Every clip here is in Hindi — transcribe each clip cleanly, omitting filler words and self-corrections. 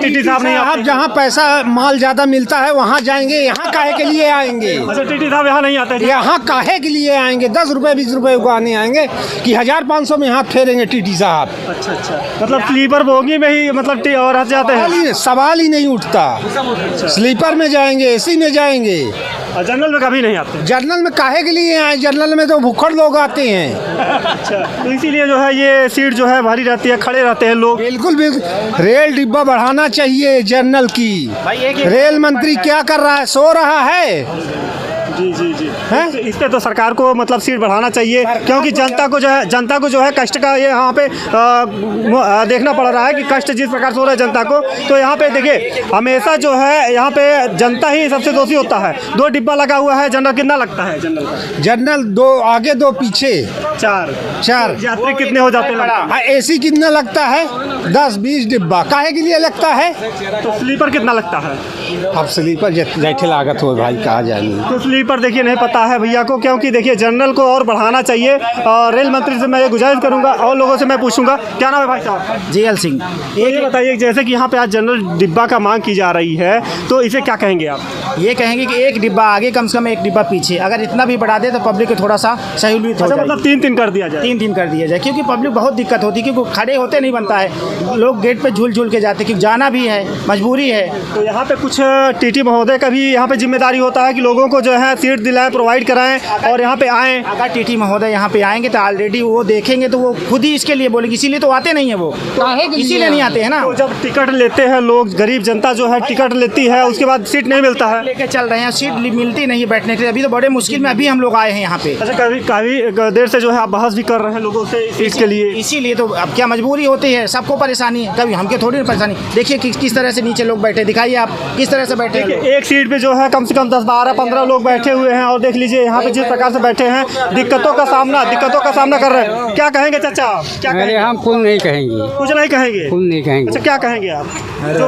टीटी साहब नहीं आते? जहाँ पैसा माल ज्यादा मिलता है वहाँ जाएंगे, यहाँ काहे के लिए आएंगे? अच्छा, टीटी साहब यहाँ नहीं आते? यहाँ काहे के लिए आएंगे? 10 रुपए 20 रुपए उगाने आएंगे कि 1500 में हाथ फेरेंगे टीटी साहब? अच्छा अच्छा, मतलब स्लीपर बोगी में ही मतलब और हंस जाते हैं? सवाल ही नहीं उठता। स्लीपर में जाएंगे, एसी में जाएंगे, जनरल में कभी नहीं आते? जनरल में काहे के लिए आए? जनरल में तो भुक्खड़ लोग आते हैं। अच्छा, तो इसीलिए जो है ये सीट जो है भारी रहती है, खड़े रहते हैं लोग। बिल्कुल बिल्कुल, रेल डिब्बा बढ़ाना चाहिए जनरल की। रेल मंत्री क्या कर रहा है? सो रहा है। जी जी जी है, इस पे तो सरकार को मतलब सीट बढ़ाना चाहिए, क्योंकि जनता को जो है कष्ट का ये यहाँ पे देखना पड़ रहा है कि कष्ट जिस प्रकार से हो रहा है जनता को। तो यहाँ पे देखिए, हमेशा जो है यहाँ पे जनता ही सबसे दोषी होता है। 2 डिब्बा लगा हुआ है जनरल, कितना लगता है जनरल? जनरल 2 आगे 2 पीछे 4 यात्री कितने हो जाते हैं? एसी कितना लगता है? 10-20 डिब्बा काहे के लिए लगता है? तो स्लीपर कितना लगता है? अब स्लीपर जैसे लागत हो भाई, कहा जाएंगे तो स्लीपर देखिए नहीं पता है भैया को, क्योंकि देखिए जनरल को और बढ़ाना चाहिए। और रेल मंत्री से मैं ये गुजारिश करूंगा और लोगों से मैं पूछूंगा, क्या नाम है भाई साहब? JL सिंह। ये बताइए, जैसे कि यहाँ पे आज जनरल डिब्बा का मांग की जा रही है, तो इसे क्या कहेंगे आप? ये कहेंगे कि 1 डिब्बा आगे कम से कम 1 डिब्बा पीछे, अगर इतना भी बढ़ा दे तो पब्लिक को थोड़ा सा सहूलियत हो जाए। मतलब 3-3 कर दिया जाए? 3-3 कर दिया जाए, क्योंकि पब्लिक बहुत दिक्कत होती है, क्योंकि खड़े होते नहीं बनता है, लोग गेट पे झूल के जाते, क्योंकि जाना भी है, मजबूरी है। तो यहाँ पे कुछ टीटी महोदय का भी यहाँ पे जिम्मेदारी होता है कि लोगों को जो है सीट दिलाएं, प्रोवाइड कराएं और यहाँ पे आएँ। अगर टीटी महोदय यहाँ पे आएंगे तो ऑलरेडी वो देखेंगे तो वो खुद ही इसके लिए बोलेंगे, इसीलिए तो आते नहीं है वो, इसीलिए नहीं आते हैं ना। तो जब टिकट लेते हैं लोग, गरीब जनता जो है टिकट लेती है, उसके बाद सीट नहीं मिलता है, लेके चल रहे हैं, सीट मिलती नहीं है बैठने के लिए। अभी तो बड़े मुश्किल में अभी हम लोग आए हैं यहाँ पे। अच्छा, काफ़ी देर से जो है आप बहस भी कर रहे हैं लोगों से सीट के लिए? इसीलिए तो अब क्या मजबूरी होती है, सबको परेशानी है, कभी हमके थोड़ी परेशानी। देखिए किस तरह से नीचे लोग बैठे, दिखाइए आप किस तरह से बैठे। एक सीट पे जो है कम से कम 10-12-15 लोग बैठे हुए हैं, और देख लीजिए यहाँ पे जिस प्रकार से बैठे हैं, दिक्कतों का सामना कर रहे हैं। क्या कहेंगे चाचा? क्या कहेंगे? हम कुछ नहीं कहेंगे, कुछ नहीं कहेंगे? कुछ नहीं कहेंगे। अच्छा, क्या कहेंगे आप? तो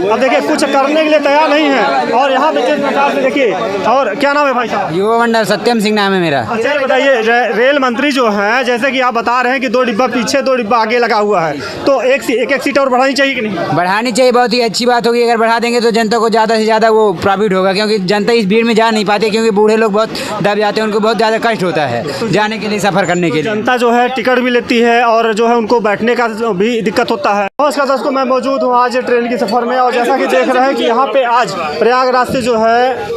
अब देखिए कुछ करने के लिए तैयार नहीं है, और यहाँ पे जिस प्रकार से देखिए। और क्या नाम है भाई साहब? युवा मंडल सत्यम सिंह नाम है मेरा। अच्छा, बताइए, रेल मंत्री जो है, जैसे कि आप बता रहे हैं कि 2 डिब्बा पीछे 2 डिब्बा आगे लगा हुआ है, तो एक सीट और बढ़ानी चाहिए कि नहीं? बढ़ानी चाहिए, बहुत ही अच्छी बात होगी। अगर बढ़ा देंगे तो जनता को ज़्यादा से ज़्यादा वो प्रॉफिट होगा, क्योंकि जनता इस भीड़ में जा नहीं पाती, क्योंकि बूढ़े लोग बहुत दब जाते हैं, उनको बहुत ज़्यादा कष्ट होता है जाने के लिए, सफ़र करने के लिए। जनता जो है टिकट भी लेती है और जो है उनको बैठने का भी दिक्कत होता है। नमस्कार दोस्तों, मैं मौजूद हूँ आज ट्रेन की सफ़र में, और जैसा कि देख रहे हैं कि यहाँ पे आज प्रयागराज से जो है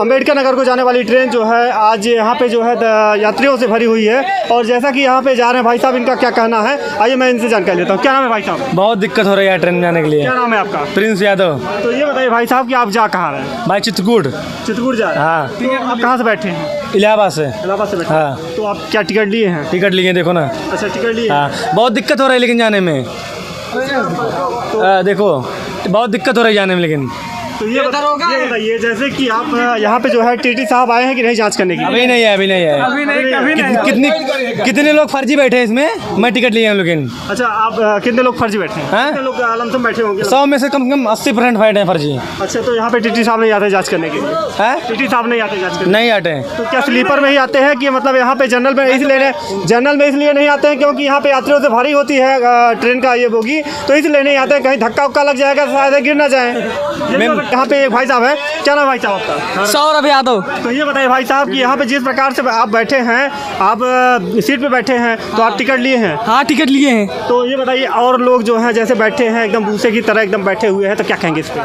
अम्बेडकर नगर को जाने वाली ट्रेन जो है आज यहाँ पे जो है यात्रियों से भरी हुई है। और जैसा कि यहाँ पे जा रहे हैं भाई साहब, इनका क्या कहना है, आइए मैं इनसे जानकारी लेता हूँ। क्या नाम है भाई साहब? बहुत दिक्कत हो रही है ट्रेन में जाने के लिए। क्या नाम है आपका? प्रिंस यादव। तो ये बताइए भाई साहब कि आप जा कहाँ रहे हैं? भाई चित्रकूट जा रहे हैं? हाँ। तो आप कहाँ से बैठे हैं? इलाहाबाद से। इलाहाबाद से बैठे? हाँ। तो आप क्या टिकट लिए हैं? टिकट लिए, देखो ना। अच्छा, टिकट लिए? हाँ, बहुत दिक्कत हो रही है लेकिन जाने में। देखो बहुत दिक्कत हो रही है जाने में लेकिन। तो ये बताइए, जैसे कि आप यहाँ पे जो है टीटी साहब आए हैं कि नहीं जांच करने की? अभी नहीं है। कितने लोग फर्जी बैठे हैं इसमें? मैं टिकट लिए हूँ लेकिन। अच्छा, आप कितने लोग फर्जी बैठे हैं? कितने लोग लमसम बैठे होंगे? 100 में से कम से कम 80% बैठे हैं फर्जी। अच्छा, तो यहाँ पे टीटी साहब नहीं आते जांच करने के लिए? है, टीटी साहब नहीं आते जांच करने? नहीं आते। तो क्या स्लीपर में ही आते हैं कि मतलब यहाँ पे जनरल में इसलिए नहीं आते हैं क्योंकि यहाँ पे यात्रियों से भारी होती है ट्रेन का ये बोगी, तो इसलिए नहीं आते हैं, कहीं धक्का उक्का लग जाएगा, शायद गिर ना जाए। यहाँ पे एक भाई साहब है, क्या नाम भाई साहब आपका? सौरभ यादव। तो ये बताइए भाई साहब कि यहाँ पे जिस प्रकार से आप बैठे हैं, आप सीट पे बैठे हैं, तो आप टिकट लिए हैं? हाँ, टिकट लिए हैं। तो ये बताइए, और लोग जो हैं जैसे बैठे हैं एकदम भूसे की तरह एकदम बैठे हुए हैं, तो क्या कहेंगे इस पे?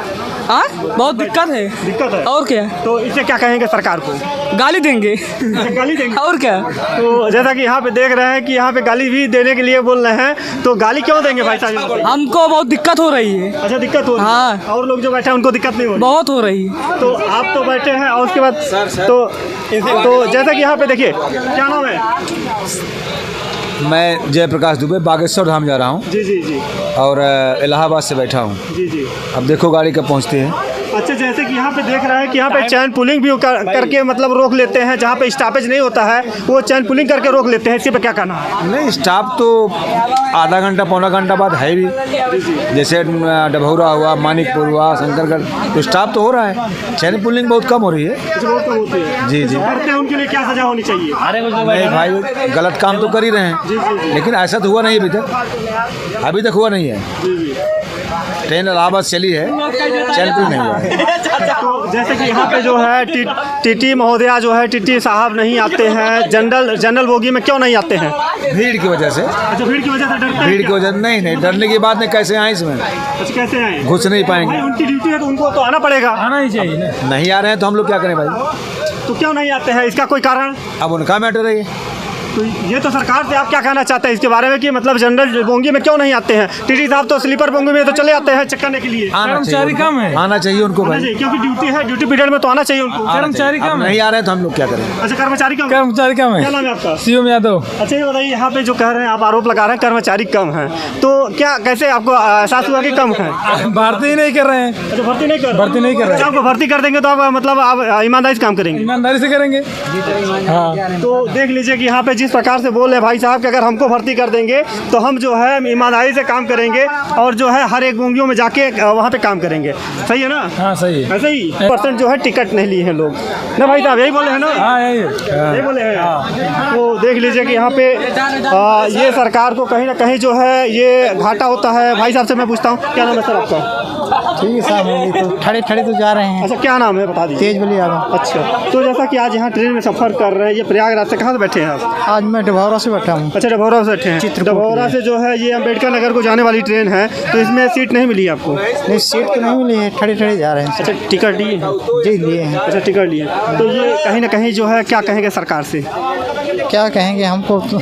हाँ, बहुत दिक्कत है। और क्या? तो इससे क्या कहेंगे सरकार को? गाली देंगे। गाली देंगे? और क्या? तो जैसा कि यहाँ पे देख रहे हैं कि यहाँ पे गाली भी देने के लिए बोल रहे हैं, तो गाली क्यों देंगे भाई साहब? हमको बहुत दिक्कत हो रही है। अच्छा, दिक्कत हो रही है? हाँ। और लोग जो बैठे हैं उनको दिक्कत नहीं हो रही? बहुत हो रही है। तो आप तो बैठे हैं, और उसके बाद तो जैसा कि यहाँ पे देखिए, क्या नाम है? मैं जयप्रकाश दुबे, बागेश्वर धाम जा रहा हूँ। जी। और इलाहाबाद से बैठा हूँ। जी। अब देखो गाड़ी कब पहुँचती है। अच्छा, जैसे कि यहाँ पे देख रहा है कि यहाँ पे चैन पुलिंग भी करके मतलब रोक लेते हैं, जहाँ पे स्टॉपेज नहीं होता है वो चैन पुलिंग करके रोक लेते हैं, इसी पे क्या कहना है? नहीं, स्टॉप तो आधा घंटा पौना घंटा बाद है भी, जैसे डभौरा हुआ, मानिकपुर हुआ, शंकरगढ़, तो स्टॉप तो हो रहा है। चैन पुलिंग बहुत कम हो रही है। बहुत कम होती है? जी। करते हैं, उनके लिए क्या सजा होनी चाहिए? नहीं भाई, गलत काम तो कर ही रहे हैं, लेकिन ऐसा तो हुआ नहीं अभी तक हुआ नहीं है। ट्रेन इलाहाबाद चली है, चैनपुर नहीं हुआ है। तो जैसे कि यहाँ पे जो है टीटी महोदया जो है टीटी साहब नहीं आते हैं, जनरल बोगी में क्यों नहीं आते हैं? भीड़ की वजह से। अच्छा, भीड़ की वजह से डरते हैं भीड़ की क्या? वजह नहीं, डरने की बात नहीं, कैसे आए इसमें, अच्छा, कैसे आए? घुस नहीं भाई पाएंगे। उनकी ड्यूटी है तो उनको तो आना पड़ेगा। आना ही चाहिए ना। नहीं आ रहे हैं तो हम लोग क्या करें भाई, तो क्यों नहीं आते हैं, इसका कोई कारण? अब उनका मैटर है ये। तो ये तो सरकार से आप क्या कहना चाहते हैं इसके बारे में कि मतलब जनरल बोगी में क्यों नहीं आते हैं? टीटी साहब तो स्लीपर बोगी में तो चले आते हैं चेक करने के लिए। कर्मचारी कम है। आना चाहिए उनको आना भाई, चाहिए, क्योंकि ड्यूटी है, ड्यूटी पीरियड में तो आना चाहिए उनको। कर्मचारी अब कम है। नहीं आ रहे हैं तो हम लोग क्या करें। अच्छा, कर्मचारी कम? कर्मचारी कम क्या है। नाम है आपका? सीएम यादव। अच्छा, ये बताइए, यहाँ पे जो कह रहे हैं आप आरोप लगा रहे हैं कर्मचारी कम हैं, तो क्या कैसे आपको एहसास हुआ कि कम है? भर्ती नहीं कर रहे हैं। अच्छा, भर्ती नहीं कर भर्ती नहीं कर रहे। अच्छा, आपको भर्ती कर देंगे तो आप मतलब आप ईमानदारी से काम करेंगे? ईमानदारी से करेंगे। हाँ। तो देख लीजिए कि यहाँ पे जिस प्रकार से बोल रहे भाई साहब कि अगर हमको भर्ती कर देंगे तो हम जो है ईमानदारी से काम करेंगे और जो है हर एक बोगियों में जाके वहाँ पे काम करेंगे। सही है ना? हाँ सही है। ऐसे ही % जो है टिकट नहीं लिए हैं लोग ना भाई साहब, यही बोले हैं ना? हाँ यही है। यही बोले हैं। तो देख लीजिए कि यहाँ पे ये सरकार को कहीं ना कहीं जो है ये घाटा होता है। भाई साहब से मैं पूछता हूँ, क्या नाम है सर आपका? ठीक है साहब, तो खड़े खड़े तो जा रहे हैं। अच्छा, क्या नाम है बता दीजिए। तेज बली यादव। अच्छा, तो जैसा कि आज यहाँ ट्रेन में सफ़र कर रहे हैं, ये प्रयागराज से कहाँ से बैठे हैं आप? आज मैं डभौरा से बैठा हूँ। अच्छा, डभौरा से बैठे हैं। डभौरा से जो है ये अम्बेडकर नगर को जाने वाली ट्रेन है, तो इसमें सीट नहीं मिली आपको? नहीं, सीट तो नहीं मिली है, खड़े खड़े जा रहे हैं। अच्छा, टिकट लिए हैं? जी लिए हैं। अच्छा, टिकट लिए। तो ये कहीं ना कहीं जो है क्या कहेंगे सरकार से? क्या कहेंगे हमको तो।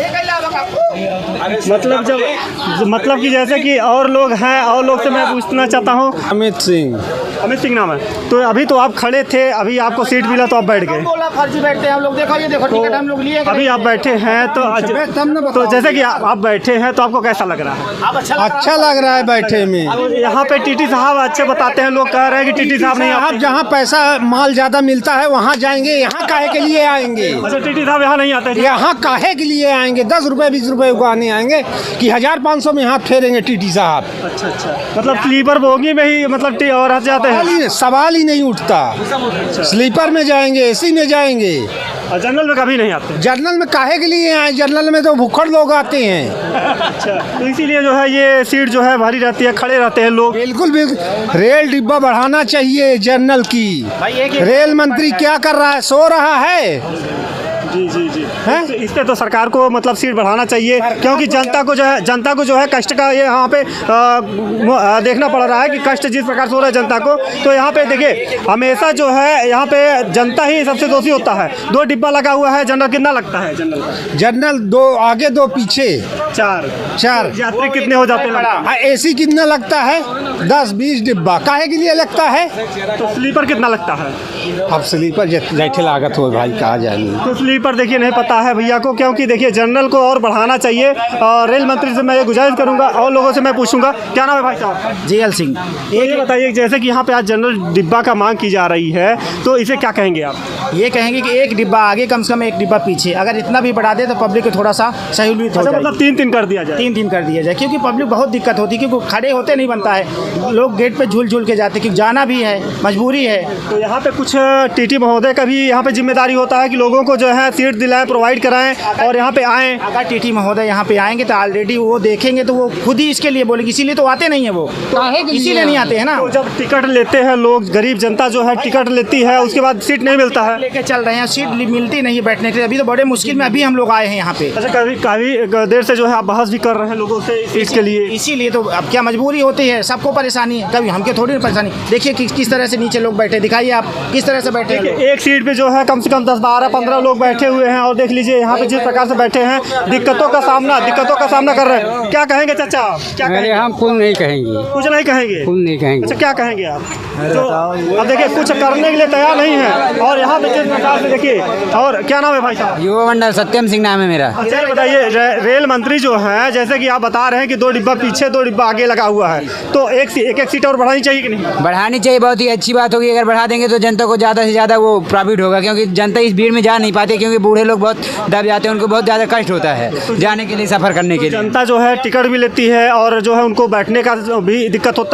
मतलब कि जैसे कि और लोग हैं, और लोग से मैं पूछना चाहता हूँ। अमित सिंह। अमित सिंह नाम है। तो अभी तो आप खड़े थे, अभी आपको सीट मिला तो आप बैठ गए। बोला फर्जी बैठते हैं हम लोग, देखो ये देखो टिकट हम लोग लिए। अभी आप बैठे हैं तो जैसे कि आप बैठे हैं तो आपको कैसा लग रहा है? अच्छा लग रहा है बैठे में। यहाँ पे टीटी साहब अच्छे बताते हैं, लोग कह रहे हैं कि टीटी साहब नहीं आप आते। जहाँ पैसा माल ज्यादा मिलता है वहाँ जाएंगे, यहाँ काहे के लिए आएंगे? अच्छा, टीटी साहब यहाँ नहीं आते? यहाँ काहे के लिए आएंगे? 10 रुपए 20 रुपए उगाने आएंगे कि 1500 में हाथ फेरेंगे टीटी साहब? अच्छा, मतलब स्लीपर बोगी में ही मतलब और हंस जाते हैं। सवाल ही नहीं उठता। स्लीपर में जाएंगे, एसी में जाएंगे, और जनरल में कभी नहीं आते? जनरल में काहे के लिए आए? जनरल में तो भुक्खड़ लोग आते हैं। अच्छा, तो इसीलिए जो है ये सीट जो है भारी रहती है, खड़े रहते हैं लोग। बिल्कुल बिल्कुल, रेल डिब्बा बढ़ाना चाहिए जनरल की। रेल मंत्री क्या कर रहा है? सो रहा है। जी हैं? इस पे तो सरकार को मतलब सीट बढ़ाना चाहिए, क्योंकि जनता को जो है कष्ट का ये यहाँ पे देखना पड़ रहा है कि कष्ट जिस प्रकार से हो रहा है जनता को। तो यहाँ पे देखिए, हमेशा जो है यहाँ पे जनता ही सबसे दोषी होता है। 2 डिब्बा लगा हुआ है, जनरल कितना लगता है? जनरल 2 आगे 2 पीछे 4 यात्री कितने हो जाते हैं? एसी कितना लगता है? 10-20 डिब्बा काहे के लिए लगता है? तो स्लीपर कितना लगता है? अब स्लीपर जैसे लागत हो भाई, कहा जाएंगे। तो स्लीपर देखिए नहीं पता है भैया को, क्योंकि देखिए जनरल को और बढ़ाना चाहिए। और रेल मंत्री से मैं ये गुजारिश करूंगा, और लोगों से मैं पूछूंगा। क्या नाम है भाई साहब? JL सिंह। ये बताइए, जैसे कि यहाँ पे आज जनरल डिब्बा का मांग की जा रही है, तो इसे क्या कहेंगे आप? ये कहेंगे कि एक डिब्बा आगे कम से कम एक डिब्बा पीछे, अगर इतना भी बढ़ा दे तो पब्लिक को थोड़ा सा सहूलियत हो अच्छा, जाए। मतलब 3 कर दिया जाए। 3 कर दिया जाए, क्योंकि पब्लिक बहुत दिक्कत होती है, क्योंकि खड़े होते नहीं बनता है, लोग गेट पे झूल के जाते, क्योंकि जाना भी है, मजबूरी है। तो यहाँ पे कुछ टीटी महोदय का भी यहाँ पे जिम्मेदारी होता है कि लोगों को जो है सीट दिलाएं, प्रोवाइड कराएं और यहाँ पे आएँ। अगर टीटी महोदय यहाँ पे आएंगे तो ऑलरेडी वो देखेंगे तो वो खुद ही इसके लिए बोलेंगे, इसीलिए तो आते नहीं है वो, इसीलिए नहीं आते हैं ना। तो जब टिकट लेते हैं लोग, गरीब जनता जो है टिकट लेती है, उसके बाद सीट नहीं मिलता है। लेके चल रहे हैं, सीट मिलती नहीं है बैठने के लिए। अभी तो बड़े मुश्किल में अभी हम लोग आए हैं यहाँ पे। अच्छा, काफ़ी देर से जो है आप बहस भी कर रहे हैं लोगों से इसके लिए। इसीलिए तो अब क्या मजबूरी होती है, सबको परेशानी है, कभी हमके थोड़ी परेशानी। देखिए किस तरह से नीचे लोग बैठे, दिखाइए आप किस तरह से बैठे हैं लोग। एक सीट पे जो है कम से कम 10, 12, 15 लोग बैठे हुए हैं, और देख लीजिए यहाँ पे जिस प्रकार से बैठे हैं, दिक्कतों का सामना कर रहे हैं। क्या कहेंगे चाचा? क्या कहेंगे? हम कुल नहीं कहेंगे, कुछ नहीं कहेंगे? कुल नहीं कहेंगे। अच्छा, क्या कहेंगे आप? तो अब देखिए कुछ करने के लिए तैयार नहीं है, और यहाँ पे जिस प्रकार से देखिए। और क्या नाम है भाई साहब? युवा मंडल सत्यम सिंह नाम है मेरा। अच्छा, ये बताइए, रेल मंत्री जो है, जैसे कि आप बता रहे हैं कि 2 डिब्बा पीछे 2 डिब्बा आगे लगा हुआ है, तो एक सीट और बढ़ानी चाहिए कि नहीं? बढ़ानी चाहिए, बहुत ही अच्छी बात होगी। अगर बढ़ा देंगे तो जनता को ज़्यादा से ज़्यादा वो प्रॉफिट होगा, क्योंकि जनता इस भीड़ में जा नहीं पाते, क्योंकि बूढ़े लोग बहुत दब जाते हैं, उनको बहुत ज़्यादा कष्ट होता है जाने के लिए, सफ़र करने के लिए। जनता जो है टिकट भी लेती है और जो है उनको बैठने का भी दिक्कत होता है।